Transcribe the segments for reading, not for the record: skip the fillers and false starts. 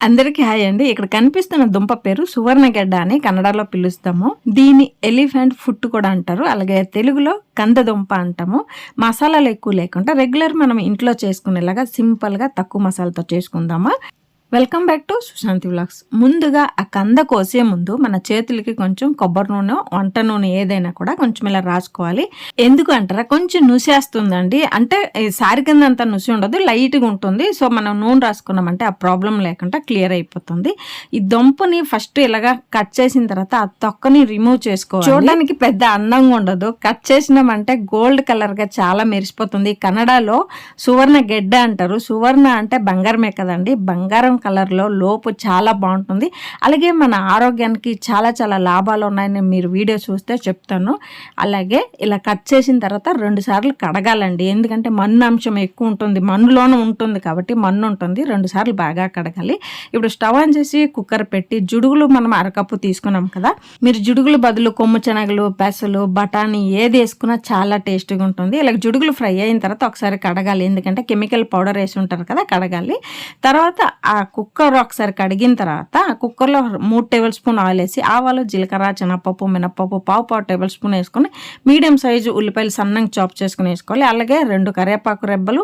అందరికీ హాయ్ అండి. ఇక్కడ కనిపిస్తున్న దుంప పేరు సువర్ణగడ్డ అని కన్నడలో పిలుస్తాము. దీని ఎలిఫెంట్ ఫుట్ కూడా అంటారు. అలాగే తెలుగులో కంద దుంప అంటాము. మసాలాలు ఎక్కువ లేకుండా రెగ్యులర్ మనం ఇంట్లో చేసుకునేలాగా సింపుల్గా తక్కువ మసాలాతో చేసుకుందామా. Welcome back to Sushanti vlogs. ముందుగా ఆ కంద కోసే ముందు మన చేతులకి కొంచెం కొబ్బరి నూనె, వంట నూనె ఏదైనా కూడా కొంచెం ఇలా రాసుకోవాలి. ఎందుకు అంటారా, కొంచెం నుసేస్తుందండి. అంటే సారి కింద అంత నుసి ఉండదు, లైట్గా ఉంటుంది. సో మనం నూనె రాసుకున్నామంటే ఆ ప్రాబ్లం లేకుండా క్లియర్ అయిపోతుంది. ఈ దుంపని ఫస్ట్ ఇలాగా కట్ చేసిన తర్వాత ఆ తొక్కని రిమూవ్ చేసుకోవాలి. చూడడానికి పెద్ద అందంగా ఉండదు, కట్ చేసినామంటే గోల్డ్ కలర్గా చాలా మెరిసిపోతుంది. కన్నడలో సువర్ణ గెడ్డ అంటారు. సువర్ణ అంటే బంగారమే కదండి. బంగారం కలర్లో లోపు చాలా బాగుంటుంది. అలాగే మన ఆరోగ్యానికి చాలా చాలా లాభాలు ఉన్నాయని మీరు వీడియో చూస్తే చెప్తాను. అలాగే ఇలా కట్ చేసిన తర్వాత 2 సార్లు కడగాలండి. ఎందుకంటే మన్ను అంశం ఎక్కువ ఉంటుంది, మన్నులోనే ఉంటుంది కాబట్టి మన్ను ఉంటుంది. 2 సార్లు బాగా కడగాలి. ఇప్పుడు స్టవ్ ఆన్ చేసి కుక్కర్ పెట్టి జుడుగులు మనం అరకప్పు తీసుకున్నాం కదా, మీరు జుడుగులు బదులు కొమ్ము శనగలు, పెసలు, బఠానీ ఏది వేసుకున్నా చాలా టేస్టీగా ఉంటుంది. ఇలా జుడుగులు ఫ్రై అయిన తర్వాత ఒకసారి కడగాలి. ఎందుకంటే కెమికల్ పౌడర్ వేసి ఉంటారు కదా, కడగాలి. తర్వాత ఆ కుక్కర్ ఒకసారి కడిగిన తర్వాత ఆ కుక్కర్లో 3 టేబుల్ స్పూన్ ఆయిల్ వేసి ఆవాలు, జీలకర్ర, శనగపప్పు, మినపప్పు పావు టేబుల్ స్పూన్ వేసుకొని మీడియం సైజు ఉల్లిపాయలు సన్నంగా చాప్ చేసుకుని వేసుకోవాలి. అలాగే 2 కరివేపాకు రెబ్బలు,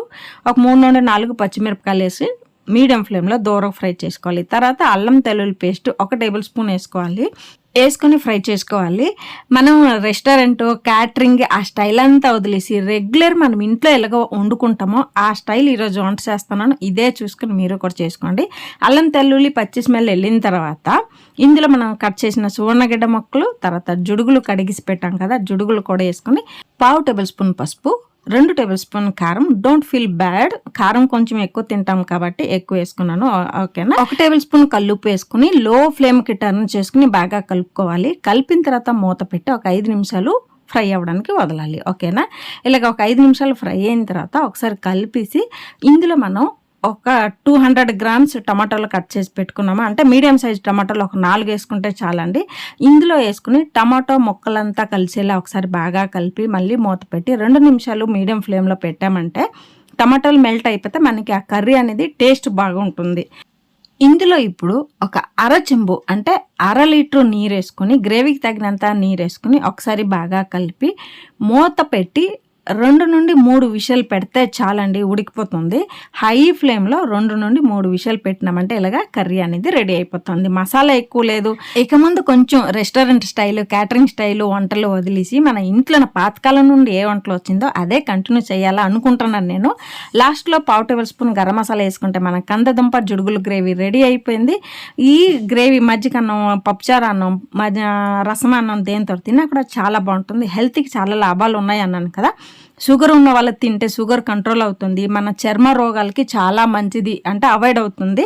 ఒక 3 నుండి 4 పచ్చిమిరపకాయలు వేసి మీడియం ఫ్లేమ్లో దూరం ఫ్రై చేసుకోవాలి. తర్వాత అల్లం తెల్లుల్లి పేస్ట్ 1 టేబుల్ స్పూన్ వేసుకొని ఫ్రై చేసుకోవాలి. మనం రెస్టారెంట్, క్యాటరింగ్ ఆ స్టైల్ అంతా వదిలేసి రెగ్యులర్ మనం ఇంట్లో ఎలాగో వండుకుంటామో ఆ స్టైల్ ఈరోజు వంట చేస్తున్నాను. ఇదే చూసుకొని మీరు కూడా చేసుకోండి. అల్లం తెల్లుల్లి పచ్చి స్మెల్ వెళ్ళిన తర్వాత ఇందులో మనం కట్ చేసిన సువర్ణగడ్డ ముక్కలు, తర్వాత జుడుగులు కడిగిసి పెట్టాం కదా, జుడుగులు కూడా వేసుకొని పావు టేబుల్ స్పూన్ పసుపు, 2 టేబుల్ స్పూన్ కారం. డోంట్ ఫీల్ బ్యాడ్, కారం కొంచెం ఎక్కువ తింటాం కాబట్టి ఎక్కువ వేసుకున్నాను. ఓకేనా. 1 టేబుల్ స్పూన్ కల్లుప్పు వేసుకుని లో ఫ్లేమ్కి టర్న్ చేసుకుని బాగా కలుపుకోవాలి. కలిపిన తర్వాత మూత పెట్టి ఒక 5 నిమిషాలు ఫ్రై అవ్వడానికి వదలాలి. ఓకేనా. ఇలాగ ఒక 5 నిమిషాలు ఫ్రై అయిన తర్వాత ఒకసారి కలిపేసి ఇందులో మనం ఒక 200 గ్రామ్స్ టమాటాలు కట్ చేసి పెట్టుకున్నాము. అంటే మీడియం సైజ్ టమాటాలు ఒక 4 వేసుకుంటే చాలండి. ఇందులో వేసుకుని టమాటో ముక్కలంతా కలిసేలా ఒకసారి బాగా కలిపి మళ్ళీ మూత పెట్టి 2 నిమిషాలు మీడియం ఫ్లేమ్లో పెట్టామంటే టమాటాలు మెల్ట్ అయిపోతే మనకి ఆ కర్రీ అనేది టేస్ట్ బాగుంటుంది. ఇందులో ఇప్పుడు ఒక చెంబు అంటే 1/2 లీటర్ నీరు వేసుకొని గ్రేవీకి తగినంత నీరు వేసుకుని ఒకసారి బాగా కలిపి మూత పెట్టి 2 నుండి 3 విషయాలు పెడితే చాలండి, ఉడికిపోతుంది. హై ఫ్లేమ్లో 2 నుండి 3 విషయాలు పెట్టినామంటే ఇలాగా కర్రీ అనేది రెడీ అయిపోతుంది. మసాలా ఎక్కువ లేదు. ఇక ముందు కొంచెం రెస్టారెంట్ స్టైల్, క్యాటరింగ్ స్టైల్ వంటలు వదిలేసి మన ఇంట్లో పాతకాలం నుండి ఏ వంటలు వచ్చిందో అదే కంటిన్యూ చేయాలా అనుకుంటున్నాను నేను. లాస్ట్లో పావు టేబుల్ స్పూన్ గరం మసాలా వేసుకుంటే మన కందదుంప జుడుగులు గ్రేవీ రెడీ అయిపోయింది. ఈ గ్రేవీ మజ్జిగన్నం, పప్పుచారు అన్నం, రసం అన్నం దేంతో తిన్నా కూడా చాలా బాగుంటుంది. హెల్త్కి చాలా లాభాలు ఉన్నాయి అన్నాను కదా. షుగర్ ఉన్న వాళ్ళకి తింటే షుగర్ కంట్రోల్ అవుతుంది. మన చర్మ రోగాలకి చాలా మంచిది, అంటే అవాయిడ్ అవుతుంది.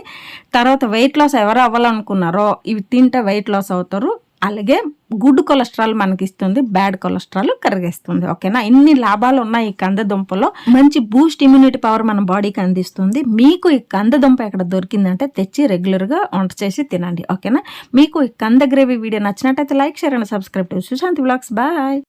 తర్వాత వెయిట్ లాస్ ఎవరు అవ్వాలనుకున్నారో ఇవి తింటే వెయిట్ లాస్ అవుతారు. అలాగే గుడ్ కొలెస్ట్రాల్ మనకి ఇస్తుంది, బ్యాడ్ కొలెస్ట్రాల్ కరిగిస్తుంది. ఓకేనా. ఇన్ని లాభాలు ఉన్నాయి ఈ కంద దుంపలో. మంచి బూస్ట్ ఇమ్యూనిటీ పవర్ మన బాడీకి అందిస్తుంది. మీకు ఈ కంద దుంప ఎక్కడ దొరికిందంటే తెచ్చి రెగ్యులర్గా వంట చేసి తినండి. ఓకేనా. మీకు ఈ కంద గ్రేవీ వీడియో నచ్చినట్టయితే like, share and subscribe to Sushanti vlogs. Bye.